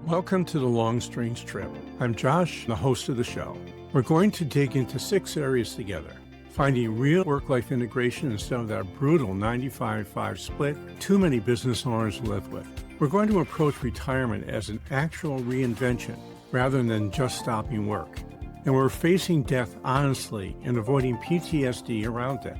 Welcome to The Long Strange Trip. I'm Josh, the host of the show. We're going to dig into 6 areas together, finding real work-life integration instead of that brutal 95-5 split too many business owners live with. We're going to approach retirement as an actual reinvention rather than just stopping work. And we're facing death honestly and avoiding PTSD around it.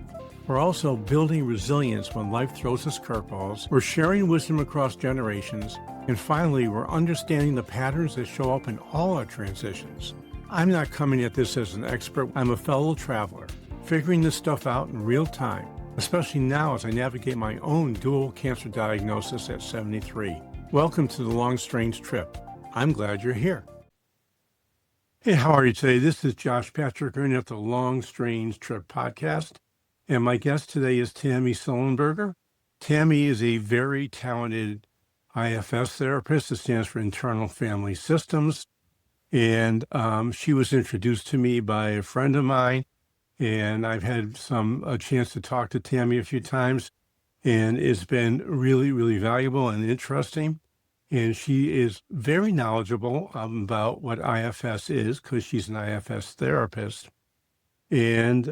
We're also building resilience when life throws us curveballs. We're sharing wisdom across generations. And finally, we're understanding the patterns that show up in all our transitions. I'm not coming at this as an expert. I'm a fellow traveler, figuring this stuff out in real time, especially now as I navigate my own dual cancer diagnosis at 73. Welcome to The Long Strange Trip. I'm glad you're here. Hey, how are you today? This is Josh Patrick at the Long Strange Trip podcast. And my guest today is Tammy Sollenberger. Tammy is a very talented IFS therapist. It stands for Internal Family Systems. And she was introduced to me by a friend of mine. And I've had a chance to talk to Tammy a few times. And it's been really, really valuable and interesting. And she is very knowledgeable about what IFS is because she's an IFS therapist. And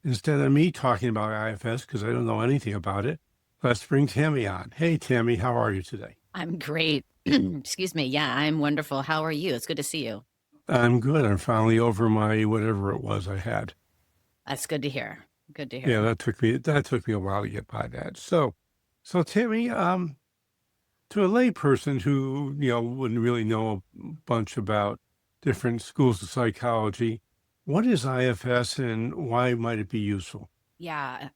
instead of me talking about IFS, because I don't know anything about it, let's bring Tammy on. Hey, Tammy, how are you today? I'm great. Excuse me. Yeah, I'm wonderful. How are you? It's good to see you. I'm good. I'm finally over my whatever it was I had. That's good to hear. Good to hear. Yeah, that took me a while to get by that. So Tammy, to a lay person who wouldn't really know a bunch about different schools of psychology, what is IFS and why might it be useful? Yeah.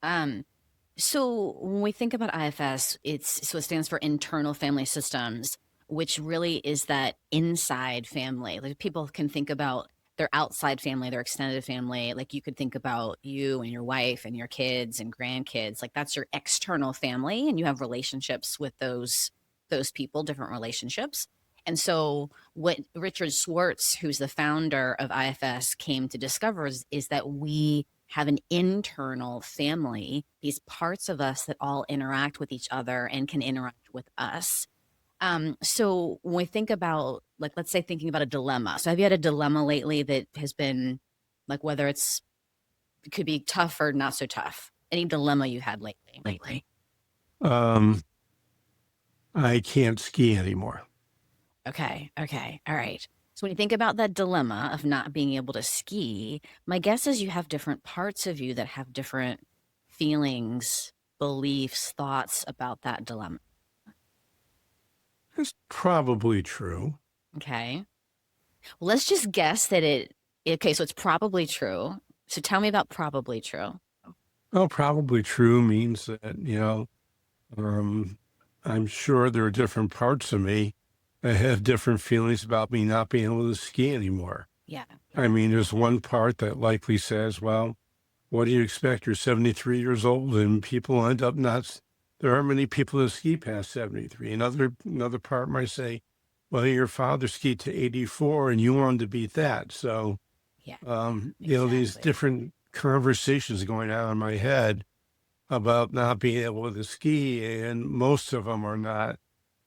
So when we think about IFS, it stands for Internal Family Systems, which really is that inside family. Like people can think about their outside family, their extended family. Like you could think about you and your wife and your kids and grandkids. Like that's your external family, and you have relationships with those people, different relationships. And so what Richard Schwartz, who's the founder of IFS, came to discover is that we have an internal family, these parts of us that all interact with each other and can interact with us. So when we think about, like, let's say thinking about a dilemma. So have you had a dilemma lately that has been like, whether it could be tough or not so tough? Any dilemma you had lately? I can't ski anymore. Okay. All right. So when you think about that dilemma of not being able to ski, my guess is you have different parts of you that have different feelings, beliefs, thoughts about that dilemma. It's probably true. Okay. Well, let's just guess that okay, so it's probably true. So tell me about probably true. Well, probably true means that, I'm sure there are different parts of me that have different feelings about me not being able to ski anymore. Yeah. I mean, there's one part that likely says, well, what do you expect? You're 73 years old and people end up there aren't many people that ski past 73. Another part might say, well, your father skied to 84 and you wanted to beat that. So, Yeah. these different conversations going on in my head about not being able to ski, and most of them are not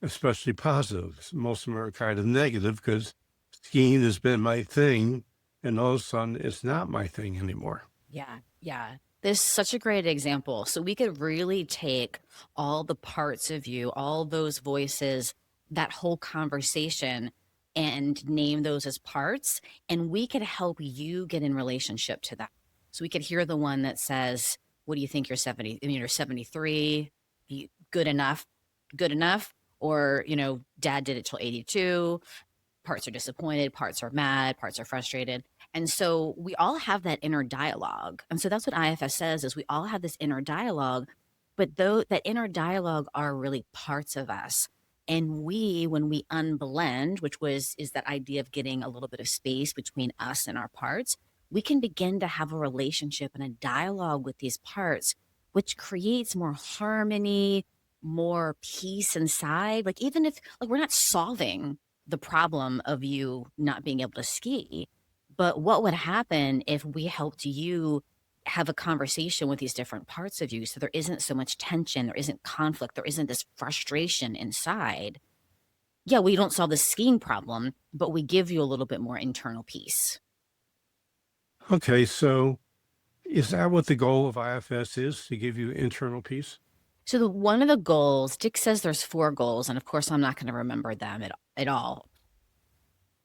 especially positive. Most of them are kind of negative because skiing has been my thing, and all of a sudden it's not my thing anymore. Yeah. This is such a great example. So we could really take all the parts of you, all those voices, that whole conversation, and name those as parts, and we could help you get in relationship to that. So we could hear the one that says, what do you think? You're 70, you're 73, good enough, or, dad did it till 82. Parts are disappointed, parts are mad, parts are frustrated. And so we all have that inner dialogue. And so that's what IFS says, is we all have this inner dialogue, but though that inner dialogue are really parts of us. And when we unblend, which is that idea of getting a little bit of space between us and our parts, we can begin to have a relationship and a dialogue with these parts, which creates more harmony, more peace inside. Like even if we're not solving the problem of you not being able to ski, but what would happen if we helped you have a conversation with these different parts of you so there isn't so much tension, there isn't conflict, there isn't this frustration inside? yeah, we don't solve the skiing problem, but we give you a little bit more internal peace. Okay, so is that what the goal of IFS is, to give you internal peace? So one of the goals, Dick says there's 4 goals, and of course I'm not going to remember them at all.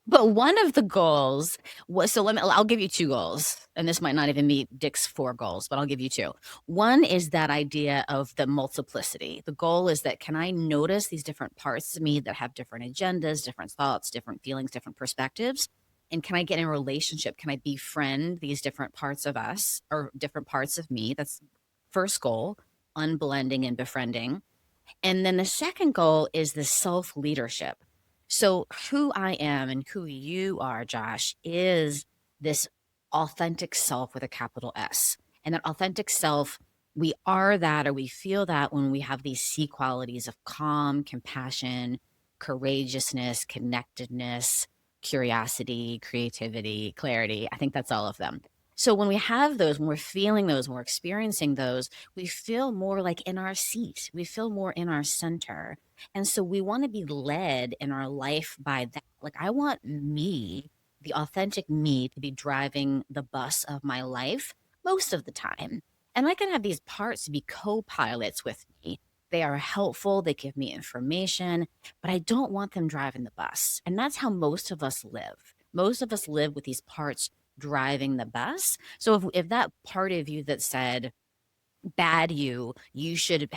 But one of the goals was, so I'll give you 2 goals, and this might not even meet Dick's 4 goals, but I'll give you 2. One is that idea of the multiplicity. The goal is that, can I notice these different parts of me that have different agendas, different thoughts, different feelings, different perspectives? And can I get in a relationship? Can I befriend these different parts of us or different parts of me? That's first goal, unblending and befriending. And then the second goal is the self leadership. So, who I am and who you are, Josh, is this authentic self with a capital S. And that authentic self, we are that or we feel that when we have these C qualities of calm, compassion, courageousness, connectedness, curiosity, creativity, clarity. I think that's all of them. So, when we have those, when we're feeling those, when we're experiencing those, we feel more like in our seat. We feel more in our center. And so we want to be led in our life by that. Like, I want me, the authentic me, to be driving the bus of my life most of the time. And I can have these parts to be co pilots with me. They are helpful, they give me information, but I don't want them driving the bus. And that's how most of us live. Most of us live with these parts driving the bus. So if that part of you that said, bad you should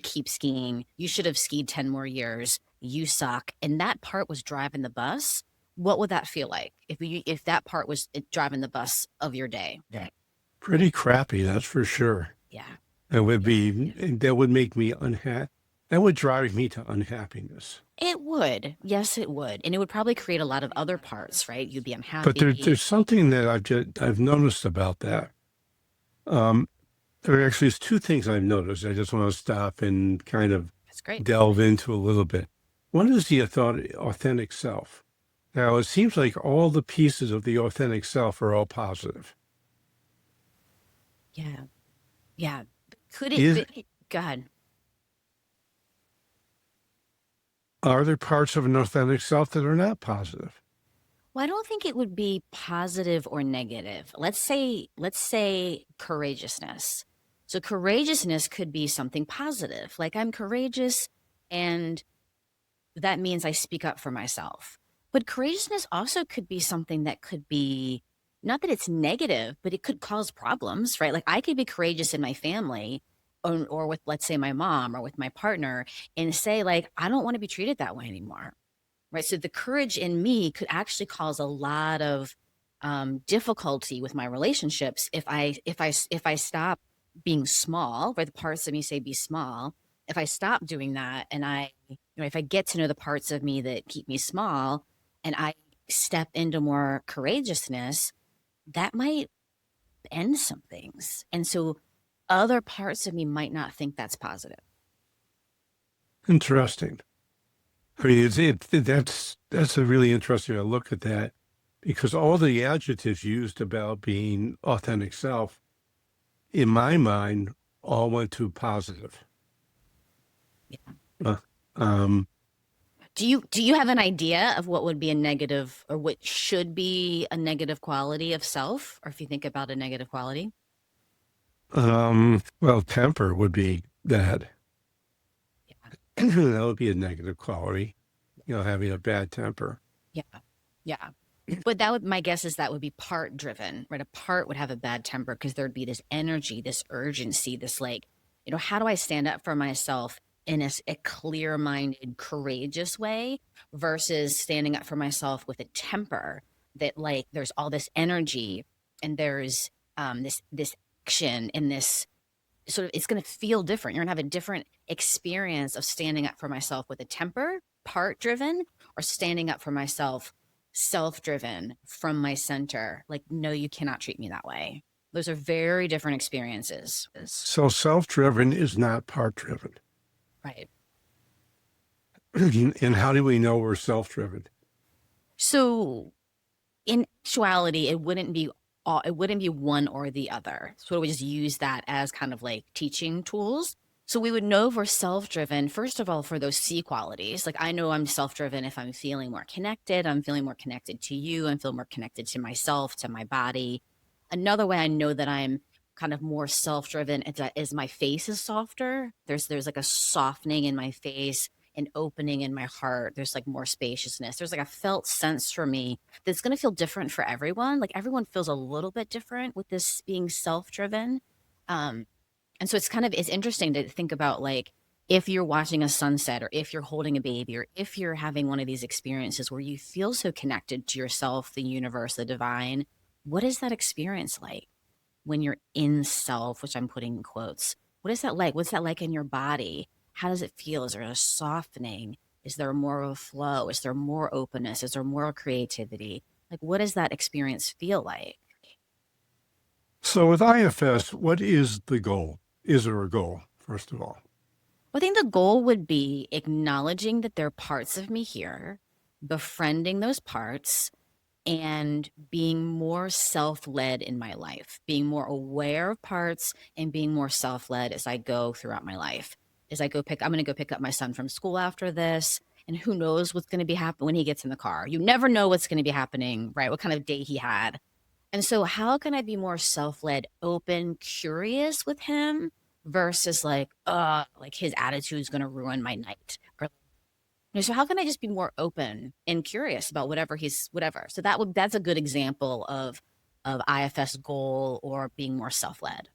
keep skiing, you should have skied 10 more years, you suck, and that part was driving the bus, what would that feel like if that part was driving the bus of your day? Yeah. Pretty crappy, that's for sure. Yeah. That would make me unhappy. That would drive me to unhappiness. It would. Yes, it would. And it would probably create a lot of other parts, right? You'd be But unhappy. there's something that I've noticed about that. There actually is 2 things I've noticed. I just want to stop and kind of That's great. delve into a little bit. One is the authentic self. Now, it seems like all the pieces of the authentic self are all positive. Yeah. Yeah. Could Is, it be? Go ahead. are there parts of an authentic self that are not positive? Well, I don't think it would be positive or negative. Let's say courageousness. So courageousness could be something positive. Like, I'm courageous and that means I speak up for myself. But courageousness also could be something that could be, not that it's negative, but it could cause problems, right? Like, I could be courageous in my family or with, let's say, my mom or with my partner, and say, like, I don't want to be treated that way anymore. Right. So the courage in me could actually cause a lot of difficulty with my relationships if I stop being small, where the parts of me say be small. If I stop doing that, and if I get to know the parts of me that keep me small, and I step into more courageousness, that might end some things. And so other parts of me might not think that's positive. Interesting. I mean, that's a really interesting look at that, because all the adjectives used about being authentic self, in my mind, all went to positive. Yeah. Uh, um, Do you have an idea of what would be a negative or what should be a negative quality of self? Or if you think about a negative quality? well, temper would be that. Yeah. That would be a negative quality, having a bad temper. Yeah. Yeah. But my guess is that would be part driven, right? A part would have a bad temper because there'd be this energy, this urgency, this, like, how do I stand up for myself in a clear minded, courageous way versus standing up for myself with a temper that, like, there's all this energy and there's this action and this sort of, it's going to feel different. You're going to have a different experience of standing up for myself with a temper, part driven, or standing up for myself self driven from my center. Like, no, you cannot treat me that way. Those are very different experiences. So self-driven is not part-driven. Right. And how do we know we're self-driven? So in actuality, it wouldn't be one or the other. So we just use that as kind of like teaching tools. So we would know we're self-driven, first of all, for those C qualities. Like I know I'm self-driven if I'm feeling more connected, I'm feeling more connected to you, I'm feeling more connected to myself, to my body. Another way I know that I'm kind of more self-driven is my face is softer. There's like a softening in my face, an opening in my heart. There's like more spaciousness. There's like a felt sense for me that's going to feel different for everyone. Like everyone feels a little bit different with this being self-driven. Um, and so it's interesting to think about like if you're watching a sunset or if you're holding a baby or if you're having one of these experiences where you feel so connected to yourself, the universe, the divine, what is that experience like when you're in self, which I'm putting in quotes? What is that like? What's that like in your body? How does it feel? Is there a softening? Is there more of a flow? Is there more openness? Is there more creativity? Like, what does that experience feel like? So with IFS, what is the goal? Is there a goal, first of all? I think the goal would be acknowledging that there are parts of me here, befriending those parts, and being more self-led in my life, being more aware of parts and being more self-led as I go throughout my life. I'm going to go pick up my son from school after this, and who knows what's going to be happening when he gets in the car. You never know what's going to be happening, right? What kind of day he had. And so how can I be more self-led, open, curious with him versus like his attitude is going to ruin my night or so how can I just be more open and curious about whatever. So that's a good example of IFS goal or being more self-led.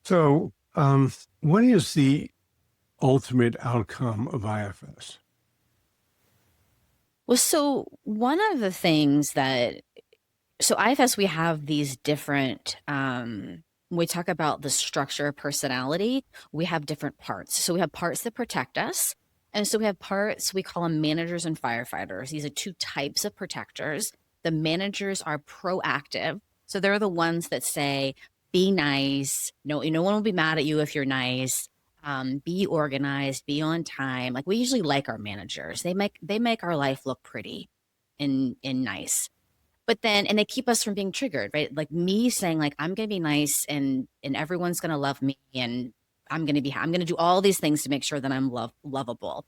So what is the ultimate outcome of IFS? Well, so one of the things that so IFS, we have these different when we talk about the structure of personality, we have different parts. So we have parts that protect us. And so we have parts, we call them managers and firefighters. These are two types of protectors. The managers are proactive. So they're the ones that say, be nice. No one will be mad at you if you're nice. Be organized, be on time. Like we usually like our managers. They make our life look pretty and nice. But then and they keep us from being triggered, right? Like me saying like I'm going to be nice and everyone's going to love me and I'm going to do all these things to make sure that I'm lovable.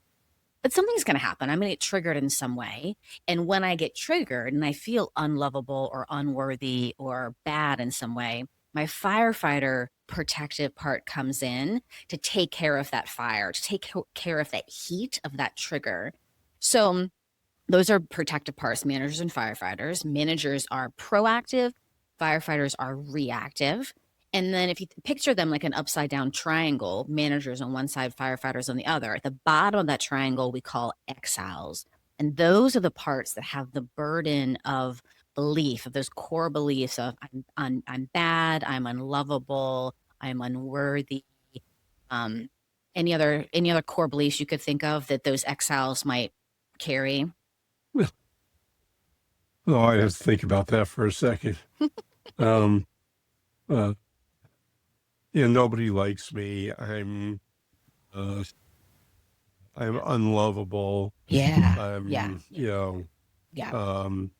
But something's going to happen. I'm going to get triggered in some way. And when I get triggered and I feel unlovable or unworthy or bad in some way, my firefighter protective part comes in to take care of that fire, to take care of that heat of that trigger. So those are protective parts, managers and firefighters. Managers are proactive, firefighters are reactive. And then if you picture them like an upside down triangle, managers on one side, firefighters on the other, at the bottom of that triangle, we call exiles. And those are the parts that have the burden of belief, of those core beliefs of I'm bad, I'm unlovable, I'm unworthy. Um, any other core beliefs you could think of that those exiles might carry? Oh, I have to think about that for a second. Um, uh, Nobody likes me. Uh, I'm unlovable. Yeah, yeah, I'm, yeah, yeah, um,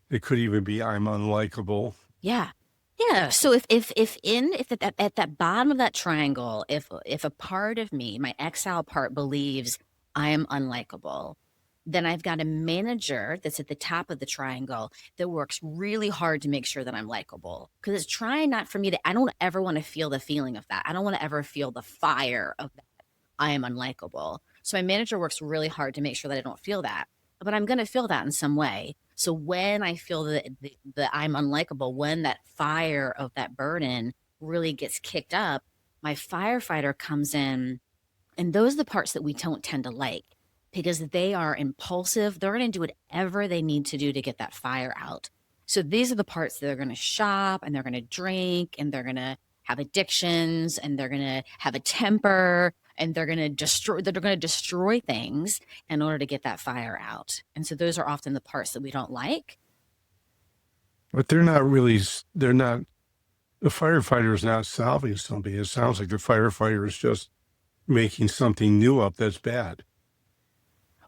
it could even be I'm unlikable. yeah, yeah. So if at that bottom of that triangle, if a part of me, my exile part, believes I am unlikable, then I've got a manager that's at the top of the triangle that works really hard to make sure that I'm likable because it's trying not for me to. I don't ever want to feel the feeling of that. I don't want to ever feel the fire of I am unlikable. So my manager works really hard to make sure that I don't feel that, but I'm going to feel that in some way. So when I feel that I'm unlikable, when that fire of that burden really gets kicked up, my firefighter comes in, and those are the parts that we don't tend to like because they are impulsive. They're going to do whatever they need to do to get that fire out. So these are the parts that are going to shop and they're going to drink and they're going to have addictions and they're going to have a temper and they're going to destroy things in order to get that fire out. And so those are often the parts that we don't like. But they're not, the firefighter is not solving something. It sounds like the firefighter is just making something new up that's bad.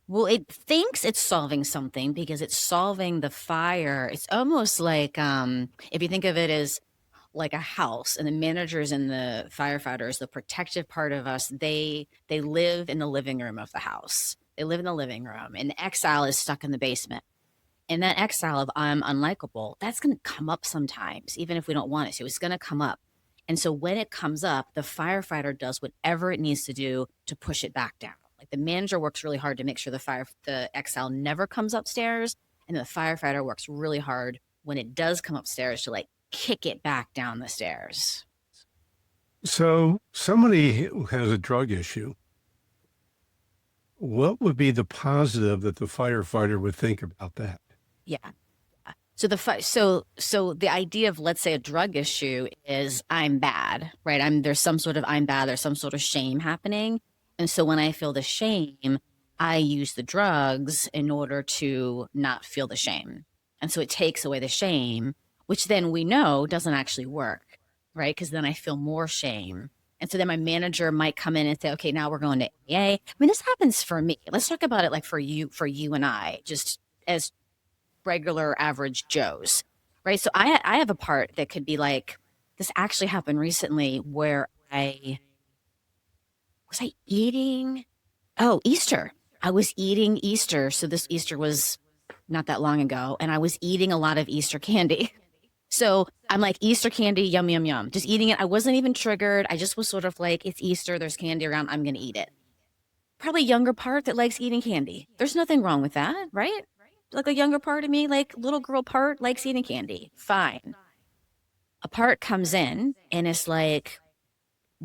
Well, it thinks it's solving something because it's solving the fire. It's almost like if you think of it as like a house, and the managers and the firefighters, the protective part of us, they live in the living room of the house. They live in the living room, and the exile is stuck in the basement. And that exile of I'm unlikable, that's going to come up sometimes, even if we don't want it to. It's going to come up. And so when it comes up, the firefighter does whatever it needs to do to push it back down. Like the manager works really hard to make sure the exile never comes upstairs, and the firefighter works really hard when it does come upstairs to like kick it back down the stairs. So somebody who has a drug issue, what would be the positive that the firefighter would think about that? Yeah. So the idea of, let's say, a drug issue is I'm bad, right? There's some sort of I'm bad, there's some sort of shame happening. And so when I feel the shame, I use the drugs in order to not feel the shame. And so it takes away the shame, which then we know doesn't actually work, right? Because then I feel more shame. And so then my manager might come in and say, okay, now we're going to AA. I mean, this happens for me. Let's talk about it like for you and I, just as regular average Joes, right? So I have a part that could be like, this actually happened recently where was I eating? Oh, Easter. I was eating Easter. So this Easter was not that long ago, and I was eating a lot of Easter candy. So I'm like, Easter candy, yum, yum, yum. Just eating it. I wasn't even triggered. I just was sort of like, it's Easter, there's candy around, I'm going to eat it. Probably younger part that likes eating candy. There's nothing wrong with that, right? Like a younger part of me, like little girl part, likes eating candy. Fine. A part comes in and it's like,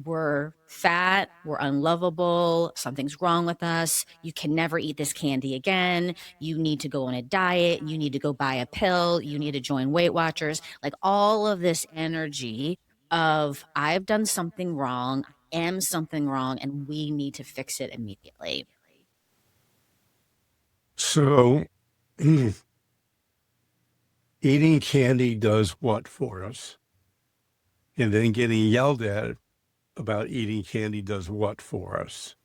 we're fat, we're unlovable, something's wrong with us, you can never eat this candy again, you need to go on a diet, you need to go buy a pill, you need to join Weight Watchers. Like all of this energy of I've done something wrong, I am something wrong, and we need to fix it immediately. So eating candy does what for us? And then getting yelled at about eating candy does what for us?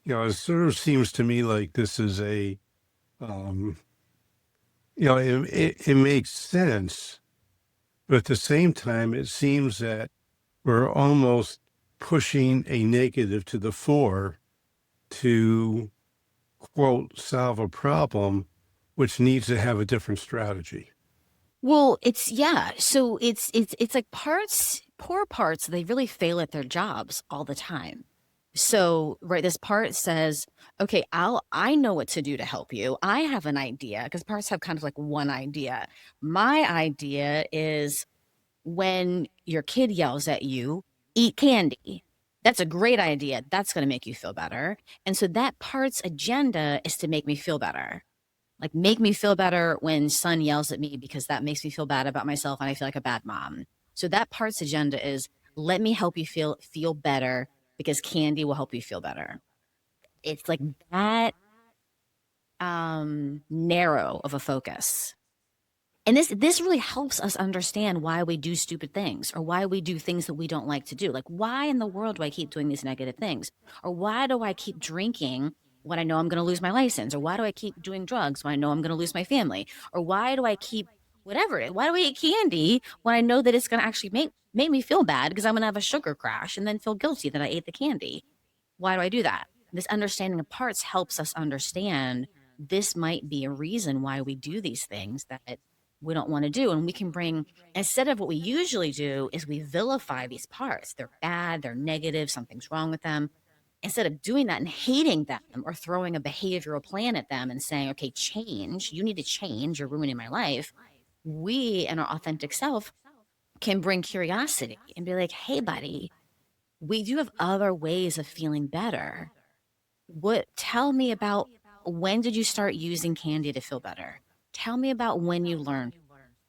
You know, it sort of seems to me like this is it makes sense, but at the same time, it seems that we're almost pushing a negative to the fore to, quote, solve a problem, which needs to have a different strategy. Well, so it's like poor parts, they really fail at their jobs all the time. So, right, this part says, okay, I know what to do to help you. I have an idea, because parts have kind of like one idea. My idea is when your kid yells at you, eat candy. That's a great idea. That's going to make you feel better. And so that part's agenda is to make me feel better. Like make me feel better when son yells at me, because that makes me feel bad about myself and I feel like a bad mom. So that part's agenda is let me help you feel better, because candy will help you feel better. It's like that narrow of a focus. And this really helps us understand why we do stupid things, or why we do things that we don't like to do. Like, why in the world do I keep doing these negative things? Or why do I keep drinking when I know I'm going to lose my license? Or why do I keep doing drugs when I know I'm going to lose my family? Or why do I keep whatever? Why do I eat candy when I know that it's going to actually make me feel bad, because I'm going to have a sugar crash and then feel guilty that I ate the candy? Why do I do that? This understanding of parts helps us understand this might be a reason why we do these things that we don't want to do. And we can bring, instead of what we usually do is we vilify these parts. They're bad, they're negative, something's wrong with them. Instead of doing that and hating them or throwing a behavioral plan at them and saying, okay, change, you need to change, you're ruining my life. We and our authentic self can bring curiosity and be like, hey, buddy, we do have other ways of feeling better. Tell me about, when did you start using candy to feel better? Tell me about when you learned.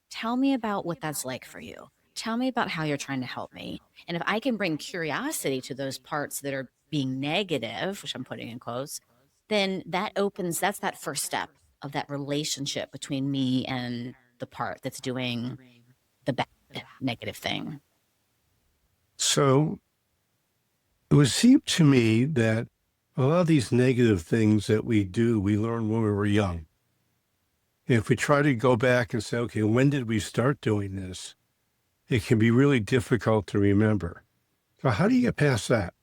Tell me about what that's like for you. Tell me about how you're trying to help me. And if I can bring curiosity to those parts that are being negative, which I'm putting in quotes, then that's that first step of that relationship between me and the part that's doing the bad negative thing. So it would seem to me that a lot of these negative things that we do, we learn when we were young. If we try to go back and say, okay, when did we start doing this? it can be really difficult to remember. So how do you get past that?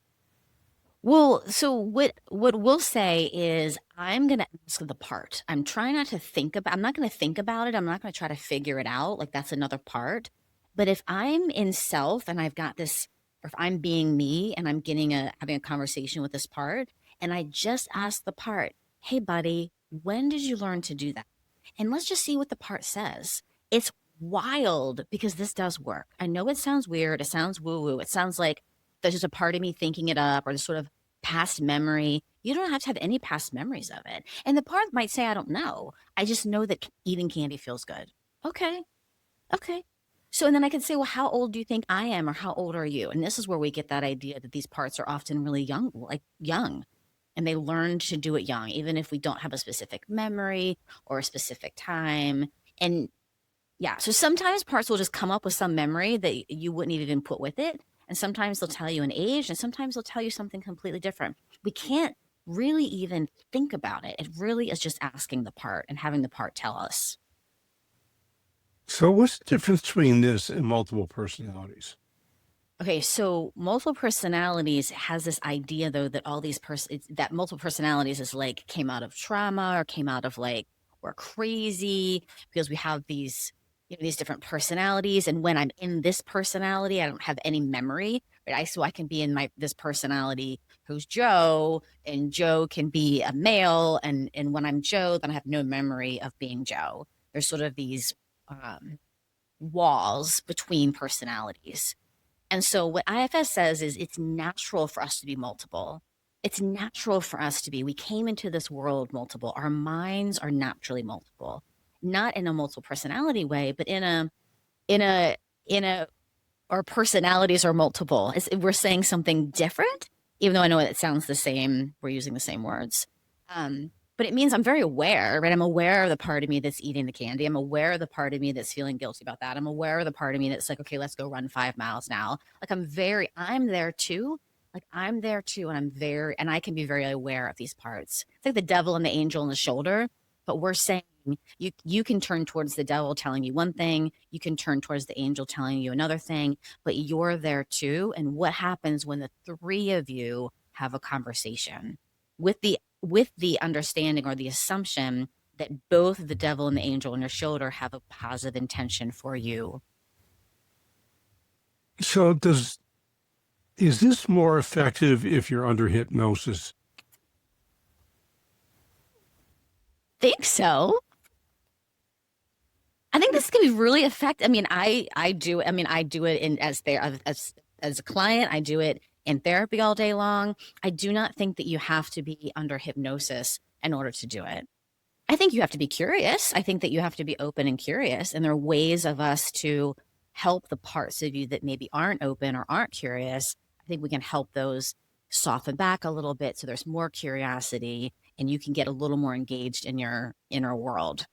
Well, so what we'll say is I'm going to ask the part. I'm trying not to think about I'm not going to think about it. I'm not going to try to figure it out. Like that's another part. But if I'm in self and I've got this, or if I'm being me and I'm having a conversation with this part, and I just ask the part, "Hey buddy, when did you learn to do that?" And let's just see what the part says. It's wild because this does work. I know it sounds weird. It sounds woo-woo. It sounds like there's just a part of me thinking it up or this sort of past memory. You don't have to have any past memories of it. And the part might say, I don't know. I just know that eating candy feels good. Okay. Okay. So, and then I can say, well, how old do you think I am or how old are you? And this is where we get that idea that these parts are often really young, like young, and they learn to do it young, even if we don't have a specific memory or a specific time. And yeah, so sometimes parts will just come up with some memory that you wouldn't even input with it. And sometimes they'll tell you an age, and sometimes they'll tell you something completely different. We can't really even think about it. It really is just asking the part and having the part tell us. So what's the difference between this and multiple personalities? Okay, so multiple personalities has this idea though that that multiple personalities is like came out of trauma or came out of like we're crazy because we have these different personalities, and when I'm in this personality, I don't have any memory. Right? So I can be in this personality who's Joe, and Joe can be a male, and when I'm Joe, then I have no memory of being Joe. There's sort of these um, walls between personalities. And so what IFS says is it's natural for us to be multiple. It's natural for us to be. We came into this world multiple. Our minds are naturally multiple, not in a multiple personality way, but in a in a our personalities are multiple. We're saying something different, even though I know it sounds the same. We're using the same words. But it means I'm very aware, right? I'm aware of the part of me that's eating the candy. I'm aware of the part of me that's feeling guilty about that. I'm aware of the part of me that's like, okay, let's go run 5 miles now. Like I'm there too. Like I'm there too. And I can be very aware of these parts. It's like the devil and the angel on the shoulder, but we're saying you can turn towards the devil telling you one thing, you can turn towards the angel telling you another thing, but you're there too. And what happens when the three of you have a conversation with the understanding or the assumption that both the devil and the angel on your shoulder have a positive intention for you? So is this more effective if you're under hypnosis? Think so. I think this can be really effective. I mean, I do. I mean, I do it as a client. I do it in therapy all day long. I do not think that you have to be under hypnosis in order to do it. I think you have to be curious. I think that you have to be open and curious, and there are ways of us to help the parts of you that maybe aren't open or aren't curious. I think we can help those soften back a little bit so there's more curiosity and you can get a little more engaged in your inner world.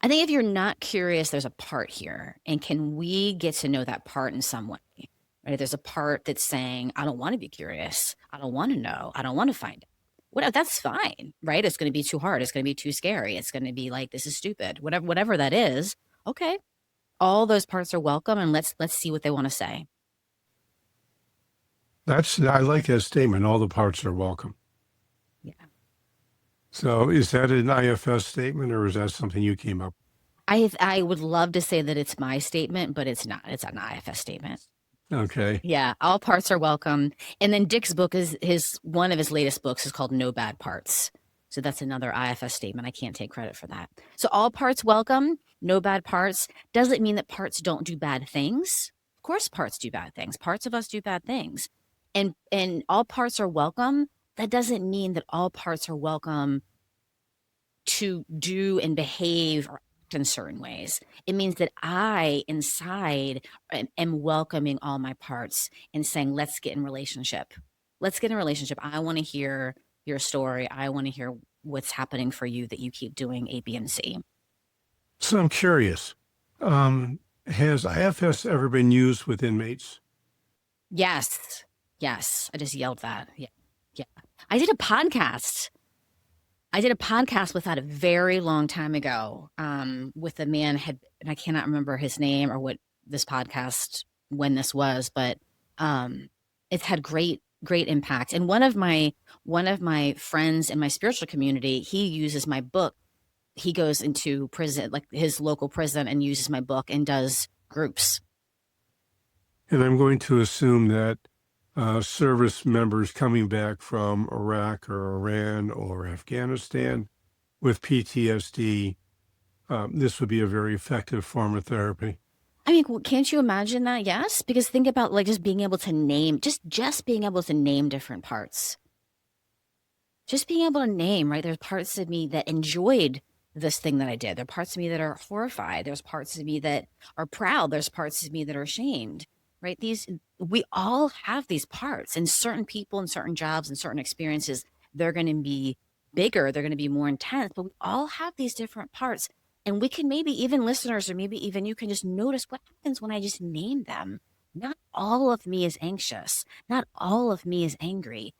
I think if you're not curious, there's a part here. And can we get to know that part in some way? Right? There's a part that's saying, I don't want to be curious. I don't want to know. I don't want to find out. Whatever, that's fine, right? It's going to be too hard. It's going to be too scary. It's going to be like, this is stupid. Whatever that is. Okay. All those parts are welcome, and let's see what they want to say. I like that statement. All the parts are welcome. Yeah. So is that an IFS statement or is that something you came up with? I would love to say that it's my statement, but it's not. It's an IFS statement. Okay. Yeah, all parts are welcome. And then Dick's book is one of his latest books is called No Bad Parts. So that's another IFS statement. I can't take credit for that. So all parts welcome, no bad parts. Does it mean that parts don't do bad things? Of course parts do bad things. Parts of us do bad things. And all parts are welcome. That doesn't mean that all parts are welcome to do and behave or act in certain ways. It means that I inside am welcoming all my parts and saying, let's get in relationship. Let's get in relationship. I want to hear your story. I want to hear what's happening for you that you keep doing A, B, and C. So I'm curious, has IFS ever been used with inmates? Yes. Yes. I just yelled that. Yeah. Yeah. I did a podcast. I did a podcast with that a very long time ago, with a man and I cannot remember his name or what this podcast, when this was, but it's had great impact. And one of my friends in my spiritual community, he uses my book. He goes into prison, like his local prison, and uses my book and does groups. And I'm going to assume that service members coming back from Iraq or Iran or Afghanistan with PTSD, this would be a very effective form of therapy. I mean, can't you imagine that? Yes, because think about like just being able to name, just being able to name different parts. Just being able to name, right? There's parts of me that enjoyed this thing that I did. There are parts of me that are horrified. There's parts of me that are proud. There's parts of me that are ashamed, right? We all have these parts, and certain people and certain jobs and certain experiences, they're going to be bigger. They're going to be more intense, but we all have these different parts. And we can, maybe even listeners, or maybe even you can just notice what happens when I just name them. Not all of me is anxious. Not all of me is angry.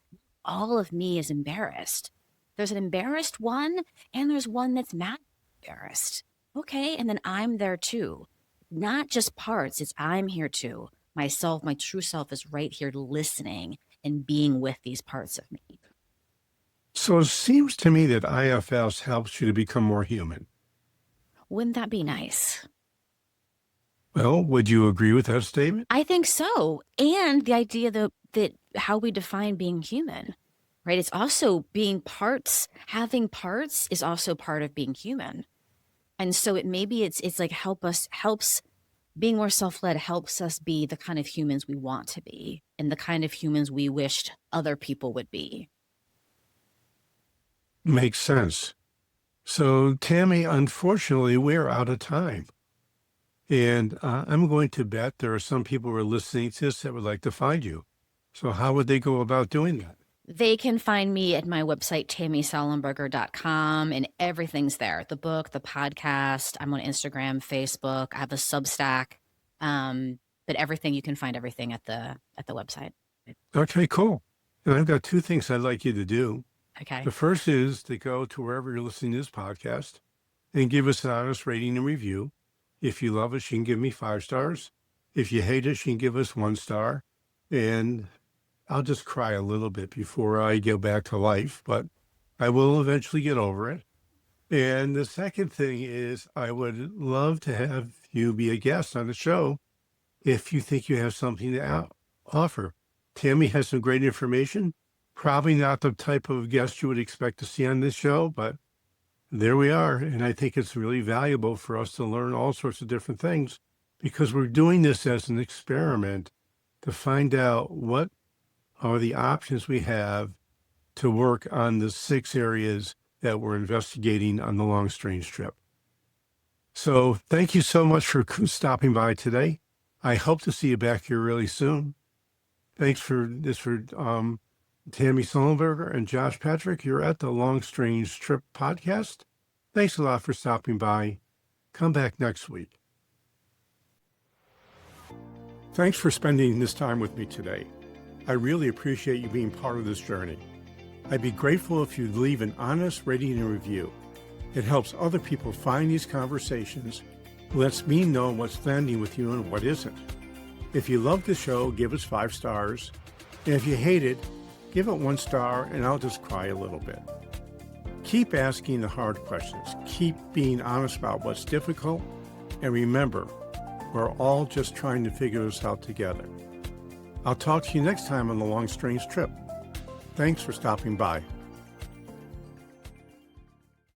All of me is embarrassed. There's an embarrassed one, and there's one that's not embarrassed. Okay, and then I'm there too. Not just parts, it's I'm here too. Myself, my true self is right here listening and being with these parts of me. So it seems to me that IFS helps you to become more human. Wouldn't that be nice? Well, would you agree with that statement? I think so. And the idea that how we define being human, right? It's also being parts, having parts is also part of being human. And so it's like helps being more self-led helps us be the kind of humans we want to be and the kind of humans we wished other people would be. Makes sense. So, Tammy, unfortunately, we're out of time. And I'm going to bet there are some people who are listening to this that would like to find you. So how would they go about doing that? They can find me at my website, tammysollenberger.com, and everything's there. The book, the podcast. I'm on Instagram, Facebook. I have a Substack. But everything, you can find everything at the website. Okay, cool. And I've got two things I'd like you to do. Okay. The first is to go to wherever you're listening to this podcast and give us an honest rating and review. If you love us, you can give me 5 stars. If you hate us, you can give us 1 star. And I'll just cry a little bit before I go back to life, but I will eventually get over it. And the second thing is I would love to have you be a guest on the show if you think you have something to offer. Tammy has some great information, probably not the type of guest you would expect to see on this show, but there we are. And I think it's really valuable for us to learn all sorts of different things because we're doing this as an experiment to find out what are the options we have to work on the 6 areas that we're investigating on the long strange trip. So thank you so much for stopping by today. I hope to see you back here really soon. Thanks for Tammy Sollenberger and Josh Patrick. You're at the Long Strange Trip podcast. Thanks a lot for stopping by. Come back next week. Thanks for spending this time with me today. I really appreciate you being part of this journey. I'd be grateful if you'd leave an honest rating and review. It helps other people find these conversations, lets me know what's landing with you and what isn't. If you love the show, give us 5 stars. And if you hate it, give it 1 star and I'll just cry a little bit. Keep asking the hard questions. Keep being honest about what's difficult. And remember, we're all just trying to figure this out together. I'll talk to you next time on the Long Strange Trip. Thanks for stopping by.